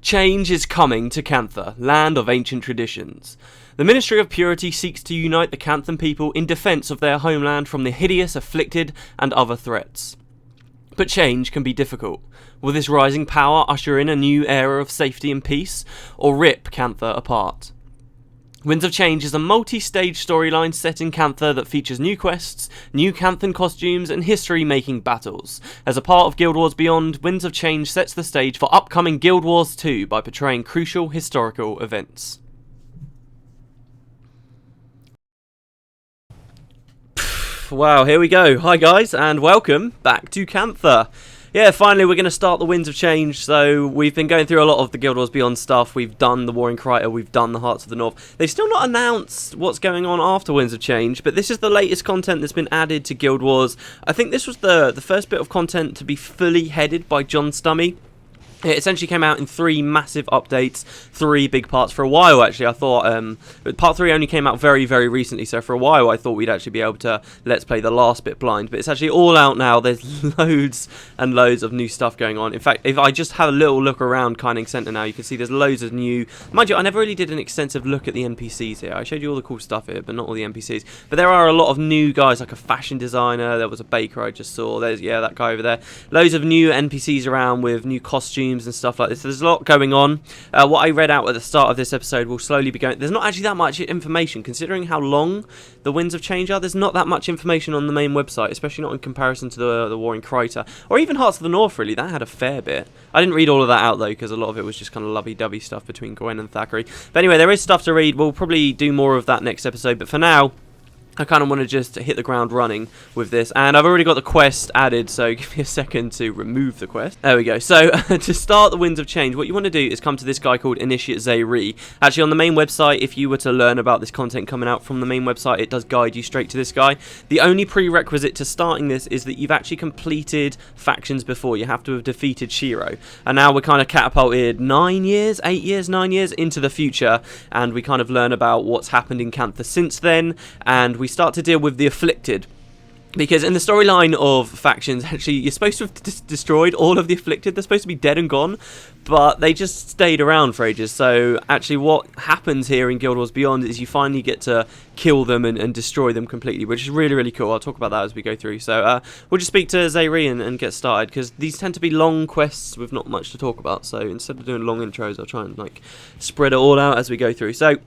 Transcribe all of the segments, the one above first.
Change is coming to Cantha, land of ancient traditions. The Ministry of Purity seeks to unite the Canthan people in defence of their homeland from the hideous, afflicted, and other threats. But change can be difficult. Will this rising power usher in a new era of safety and peace, or rip Cantha apart? Winds of Change is a multi-stage storyline set in Cantha that features new quests, new Canthan costumes, and history-making battles. As a part of Guild Wars Beyond, Winds of Change sets the stage for upcoming Guild Wars 2 by portraying crucial historical events. Wow, here we go. Hi guys, and welcome back to Cantha. Yeah, finally we're going to start the Winds of Change. So we've been going through a lot of the Guild Wars Beyond stuff. We've done the Warring Criter, we've done the Hearts of the North. They've still not announced what's going on after Winds of Change, but this is the latest content that's been added to Guild Wars. I think this was the first bit of content to be fully headed by John Stummy. It essentially came out in 3 massive updates, 3 big parts. For a while, actually, I thought part 3 only came out very, very recently, so for a while I thought we'd actually be able to let's play the last bit blind, but it's actually all out now. There's loads and loads of new stuff going on. In fact, if I just have a little look around Kyning Centre now, you can see there's loads of new... Mind you, I never really did an extensive look at the NPCs here. I showed you all the cool stuff here, but not all the NPCs. But there are a lot of new guys, like a fashion designer, there was a baker I just saw, there's, yeah, that guy over there. Loads of new NPCs around with new costumes and stuff like this. There's a lot going on. What I read out at the start of this episode will slowly be going... There's not actually that much information, considering how long the Winds of Change are. There's not that much information on the main website, especially not in comparison to the Warring Criter, or even Hearts of the North, really. That had a fair bit. I didn't read all of that out, though, because a lot of it was just kind of lovey-dovey stuff between Gwen and Thackeray. But anyway, there is stuff to read. We'll probably do more of that next episode, but for now, I kind of want to just hit the ground running with this, and I've already got the quest added, so give me a second to remove the quest. There we go. So to start the Winds of Change, what you want to do is come to this guy called Initiate Zayri. Actually, on the main website, if you were to learn about this content coming out from the main website, it does guide you straight to this guy. The only prerequisite to starting this is that you've actually completed factions before. You have to have defeated Shiro, and now we're kind of catapulted 9 years, 8 years, 9 years into the future, and we kind of learn about what's happened in Cantha since then, and we start to deal with the Afflicted. Because in the storyline of factions, actually, you're supposed to have destroyed all of the Afflicted. They're supposed to be dead and gone, but they just stayed around for ages. So actually what happens here in Guild Wars Beyond is you finally get to kill them and destroy them completely, which is really, really cool. I'll talk about that as we go through. So we'll just speak to Zayri and get started, because these tend to be long quests with not much to talk about. So instead of doing long intros, I'll try and spread it all out as we go through. So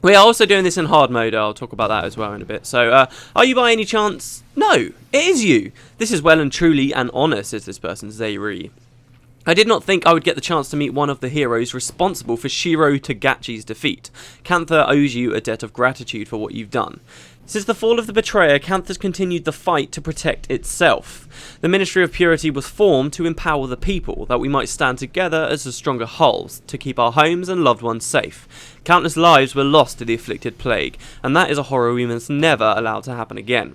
we are also doing this in hard mode. I'll talk about that as well in a bit. So, are you by any chance? No, it is you. This is well and truly an honour, says this person, Zayri. I did not think I would get the chance to meet one of the heroes responsible for Shiro Togachi's defeat. Cantha owes you a debt of gratitude for what you've done. Since the fall of the Betrayer, Cantha's continued the fight to protect itself. The Ministry of Purity was formed to empower the people, that we might stand together as a stronger whole, to keep our homes and loved ones safe. Countless lives were lost to the afflicted plague, and that is a horror we must never allow to happen again.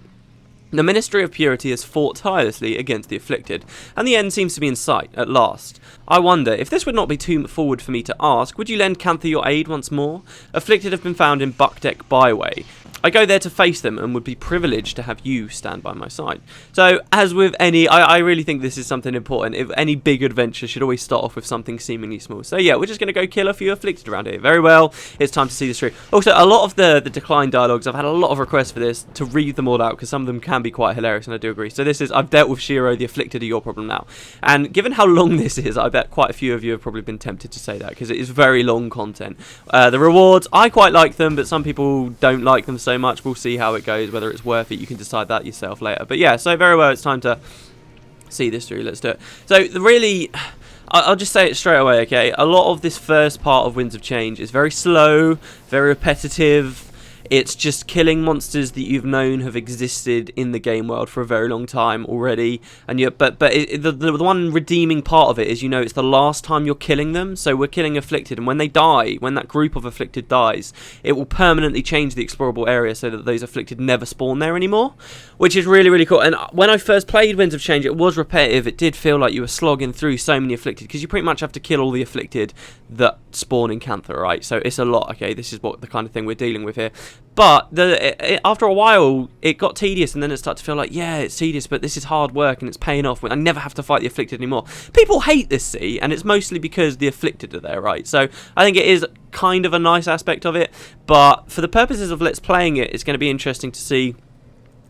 The Ministry of Purity has fought tirelessly against the afflicted, and the end seems to be in sight, at last. I wonder, if this would not be too forward for me to ask, would you lend Cantha your aid once more? Afflicted have been found in Buckdeck Byway. I go there to face them and would be privileged to have you stand by my side. So, as with any, I really think this is something important. If any big adventure should always start off with something seemingly small. So yeah, we're just going to go kill a few afflicted around here. Very well, it's time to see this through. Also, a lot of the decline dialogues, I've had a lot of requests for this, to read them all out, because some of them can be quite hilarious, and I do agree. So this is, I've dealt with Shiro, the afflicted are your problem now. And given how long this is, I bet quite a few of you have probably been tempted to say that, because it is very long content. The rewards, I quite like them, but some people don't like them so much. We'll see how it goes, whether it's worth it. You can decide that yourself later. But yeah, so very well, it's time to see this through. Let's do it. So really, I'll just say it straight away, okay? A lot of this first part of Winds of Change is very slow, very repetitive. It's just killing monsters that you've known have existed in the game world for a very long time already, and the one redeeming part of it is, you know, it's the last time you're killing them. So we're killing afflicted, and when they die, when that group of afflicted dies, it will permanently change the explorable area so that those afflicted never spawn there anymore, which is really, really cool. And when I first played Winds of Change, it was repetitive. It did feel like you were slogging through so many afflicted, because you pretty much have to kill all the afflicted that spawn in Cantha, right? So it's a lot. Okay, this is what the kind of thing we're dealing with here. But after a while, it got tedious, and then it started to feel like, yeah, it's tedious, but this is hard work, and it's paying off. I never have to fight the Afflicted anymore. People hate this, see, and it's mostly because the Afflicted are there, right? So I think it is kind of a nice aspect of it, but for the purposes of Let's Playing it, it's going to be interesting to see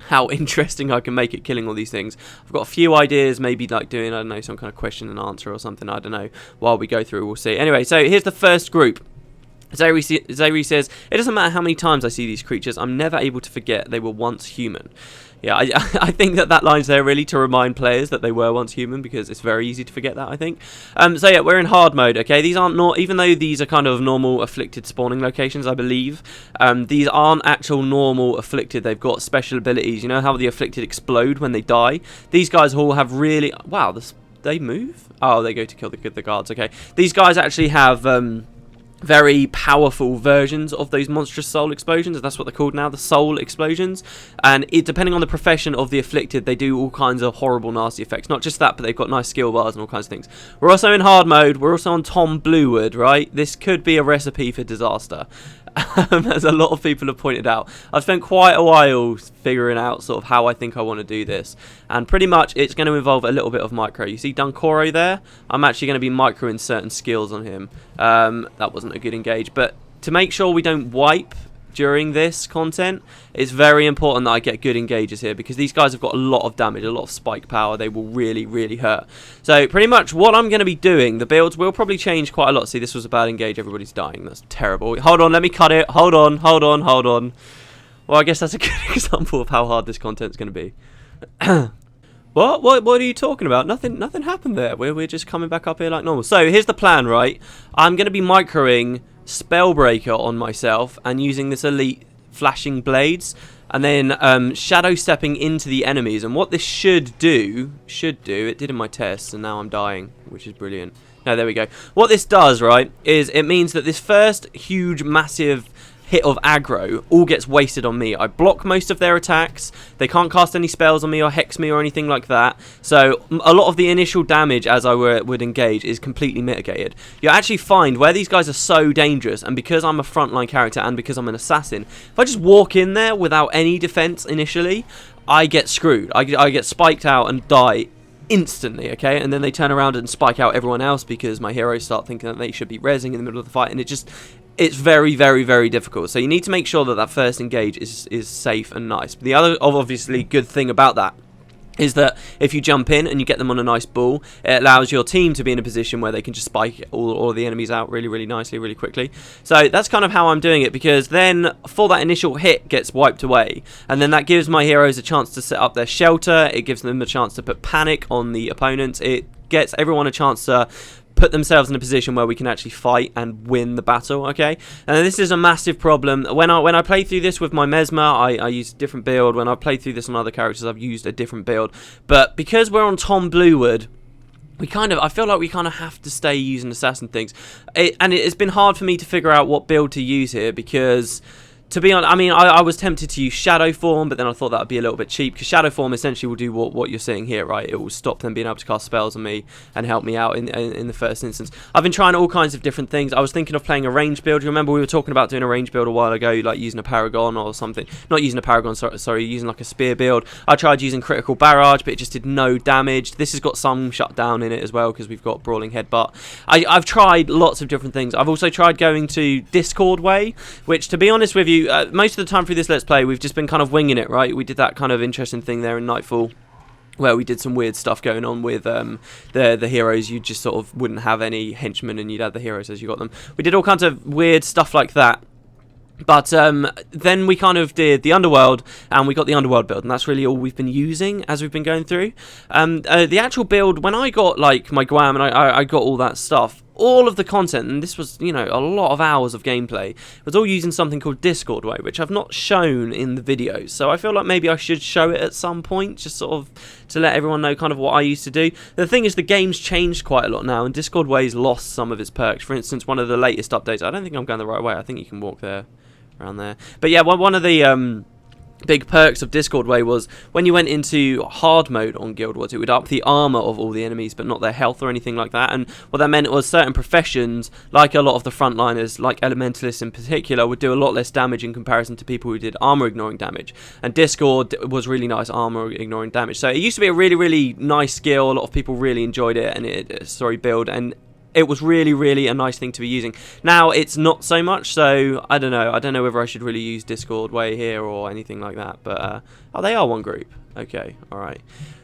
how interesting I can make it killing all these things. I've got a few ideas, maybe like doing, I don't know, some kind of question and answer or something, I don't know. While we go through, we'll see. Anyway, so here's the first group. Zayri says, it doesn't matter how many times I see these creatures, I'm never able to forget they were once human. Yeah, I think that line's there really to remind players that they were once human, because it's very easy to forget that, I think. So yeah, we're in hard mode, okay? These aren't, even though these are kind of normal Afflicted spawning locations, I believe, these aren't actual normal Afflicted. They've got special abilities. You know how the Afflicted explode when they die? These guys all have really... Wow, they move? Oh, they go to kill the guards, okay. These guys actually have... very powerful versions of those monstrous soul explosions. That's what they're called now, the soul explosions. And depending on the profession of the Afflicted, they do all kinds of horrible, nasty effects. Not just that, but they've got nice skill bars and all kinds of things. We're also in hard mode. We're also on Tom Bluewood, right? This could be a recipe for disaster. As a lot of people have pointed out. I've spent quite a while figuring out sort of how I think I want to do this, and pretty much it's going to involve a little bit of micro. You see Dunkoro there? I'm actually going to be microing certain skills on him. That wasn't a good engage, but to make sure we don't wipe during this content, it's very important that I get good engages here, because these guys have got a lot of damage, a lot of spike power. They will really, really hurt. So pretty much what I'm going to be doing, the builds will probably change quite a lot. See, this was a bad engage. Everybody's dying. That's terrible. Hold on, let me cut it. Hold on. Well, I guess that's a good example of how hard this content's going to be. What are you talking about? Nothing happened there. We're just coming back up here like normal. So here's the plan, right? I'm going to be microing Spellbreaker on myself and using this elite flashing blades, and then shadow stepping into the enemies. And what this should do, it did in my tests, and now I'm dying, which is brilliant. No, there we go. What this does, right, is it means that this first huge, massive hit of aggro all gets wasted on me. I block most of their attacks. They can't cast any spells on me or hex me or anything like that. So a lot of the initial damage as I would engage is completely mitigated. You actually find where these guys are so dangerous, and because I'm a frontline character and because I'm an assassin, if I just walk in there without any defense initially, I get screwed. I get spiked out and die instantly, okay? And then they turn around and spike out everyone else because my heroes start thinking that they should be rezzing in the middle of the fight, and it's very, very, very difficult. So you need to make sure that first engage is safe and nice. But the other obviously good thing about that is that if you jump in and you get them on a nice ball, it allows your team to be in a position where they can just spike all the enemies out really, really nicely, really quickly. So that's kind of how I'm doing it, because then for that initial hit gets wiped away, and then that gives my heroes a chance to set up their shelter. It gives them a chance to put panic on the opponents. It gets everyone a chance to put themselves in a position where we can actually fight and win the battle, okay? And this is a massive problem. When I play through this with my Mesmer, I use a different build. When I play through this on other characters, I've used a different build. But because we're on Tom Bluewood, I feel like we kind of have to stay using assassin things. It's been hard for me to figure out what build to use here, because to be honest, I mean, I was tempted to use Shadow Form, but then I thought that would be a little bit cheap, because Shadow Form essentially will do what you're seeing here, right? It will stop them being able to cast spells on me and help me out in the first instance. I've been trying all kinds of different things. I was thinking of playing a range build. You remember we were talking about doing a range build a while ago, like using a Paragon or something. Not using a Paragon, sorry, using like a Spear build. I tried using Critical Barrage, but it just did no damage. This has got some shutdown in it as well, because we've got Brawling Headbutt. I've tried lots of different things. I've also tried going to Discord way, which, to be honest with you, most of the time through this Let's Play, we've just been kind of winging it, right? We did that kind of interesting thing there in Nightfall, where we did some weird stuff going on with the heroes. You just sort of wouldn't have any henchmen, and you'd have the heroes as you got them. We did all kinds of weird stuff like that. But then we kind of did the Underworld, and we got the Underworld build, and that's really all we've been using as we've been going through. The actual build, when I got like my Guam and I got all that stuff, all of the content, and this was, you know, a lot of hours of gameplay, was all using something called Discord Way, which I've not shown in the videos. So I feel like maybe I should show it at some point, just sort of to let everyone know kind of what I used to do. The thing is, the game's changed quite a lot now, and Discord Way's lost some of its perks. For instance, one of the latest updates, I don't think I'm going the right way. I think you can walk there, around there. But yeah, one of the big perks of Discord Way was when you went into hard mode on Guild Wars, it would up the armor of all the enemies but not their health or anything like that. And what that meant was certain professions, like a lot of the frontliners, like elementalists in particular, would do a lot less damage in comparison to people who did armor ignoring damage. And Discord was really nice armor ignoring damage, so it used to be a really nice skill. A lot of people really enjoyed it, and build, and it was really a nice thing to be using. Now it's not so much, so I don't know whether I should really use Discord Way here or anything like that. But oh, they are one group. Okay, all right.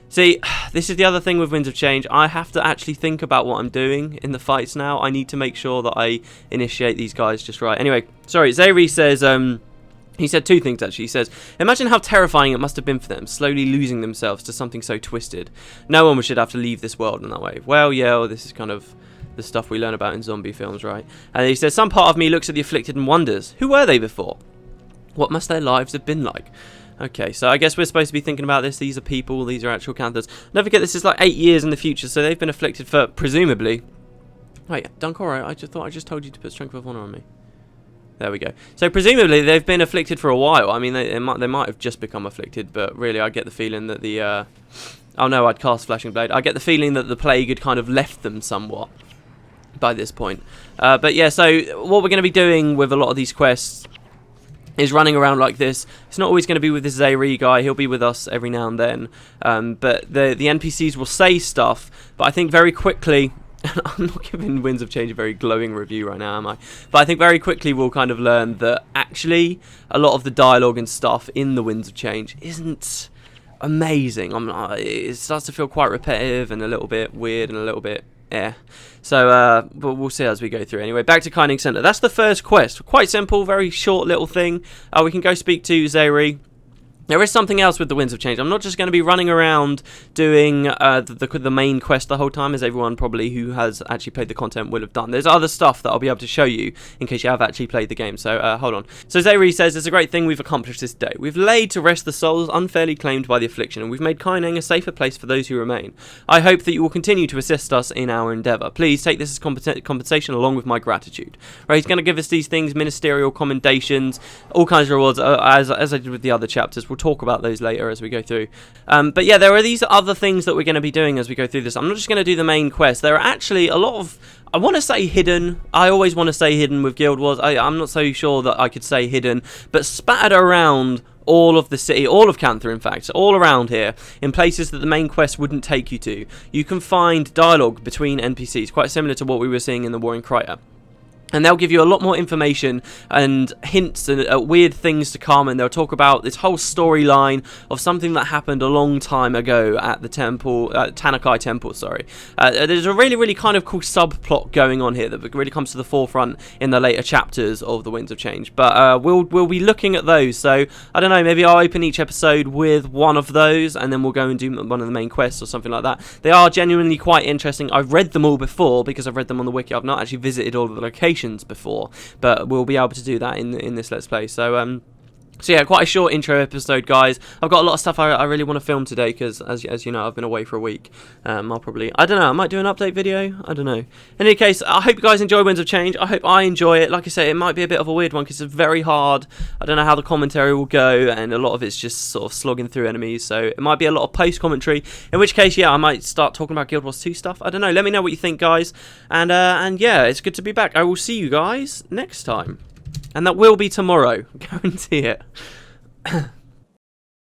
See, this is the other thing with Winds of Change. I have to actually think about what I'm doing in the fights now. I need to make sure that I initiate these guys just right. Anyway, sorry, Zayri says he said two things actually. He says, imagine how terrifying it must have been for them, slowly losing themselves to something so twisted. No one should have to leave this world in that way. Well, yeah, this is kind of the stuff we learn about in zombie films, right? And he says, some part of me looks at the afflicted and wonders, who were they before? What must their lives have been like? Okay, so I guess we're supposed to be thinking about this. These are people, these are actual Canthers. Don't forget, this is like 8 years in the future, so they've been afflicted for, presumably... Wait, Dunkoro, I just told you to put Strength of Honor on me. There we go. So presumably they've been afflicted for a while. I mean, they might have just become afflicted, but really I get the feeling that the... Oh no, I'd cast Flashing Blade. I get the feeling that the plague had kind of left them somewhat by this point. But yeah, so what we're going to be doing with a lot of these quests is running around like this. It's not always going to be with this Zayri guy. He'll be with us every now and then. But the NPCs will say stuff, but I think very quickly... I'm not giving Winds of Change a very glowing review right now, am I? But I think very quickly we'll kind of learn that actually a lot of the dialogue and stuff in the Winds of Change isn't amazing. It starts to feel quite repetitive and a little bit weird and a little bit so but we'll see as we go through. Anyway, back to Kinding Center. That's the first quest. Quite simple, very short little thing. We can go speak to Zayri. There is something else with the Winds of Change. I'm not just going to be running around doing the main quest the whole time, as everyone probably who has actually played the content will have done. There's other stuff that I'll be able to show you in case you have actually played the game. So hold on. So Zayri says, it's a great thing we've accomplished this day. We've laid to rest the souls unfairly claimed by the affliction, and we've made Kaineng a safer place for those who remain. I hope that you will continue to assist us in our endeavour. Please take this as compensation along with my gratitude. Right, he's going to give us these things, ministerial commendations, all kinds of rewards, as I did with the other chapters. We'll talk about those later as we go through. But yeah, there are these other things that we're going to be doing as we go through this. I'm not just going to do the main quest. There are actually a lot of, I want to say hidden. I always want to say hidden with Guild Wars. I'm not so sure that I could say hidden, but spattered around all of the city, all of Cantha in fact, all around here, in places that the main quest wouldn't take you to. You can find dialogue between NPCs, quite similar to what we were seeing in the War in Kryta. And they'll give you a lot more information and hints and weird things to come, and they'll talk about this whole storyline of something that happened a long time ago at the temple, Tanakai Temple, sorry. There's a really kind of cool subplot going on here that really comes to the forefront in the later chapters of the Winds of Change. But we'll be looking at those, so I don't know, maybe I'll open each episode with one of those, and then we'll go and do one of the main quests or something like that. They are genuinely quite interesting. I've read them all before because I've read them on the wiki. I've not actually visited all of the locations before, but we'll be able to do that in this Let's Play. So yeah, quite a short intro episode, guys. I've got a lot of stuff I really want to film today because, as you know, I've been away for a week. I'll probably, I don't know, I might do an update video. I don't know. In any case, I hope you guys enjoy Winds of Change. I hope I enjoy it. Like I say, it might be a bit of a weird one because it's very hard. I don't know how the commentary will go, and a lot of it's just sort of slogging through enemies. So it might be a lot of post-commentary. In which case, yeah, I might start talking about Guild Wars 2 stuff. I don't know. Let me know what you think, guys. And yeah, it's good to be back. I will see you guys next time. And that will be tomorrow. Guarantee it.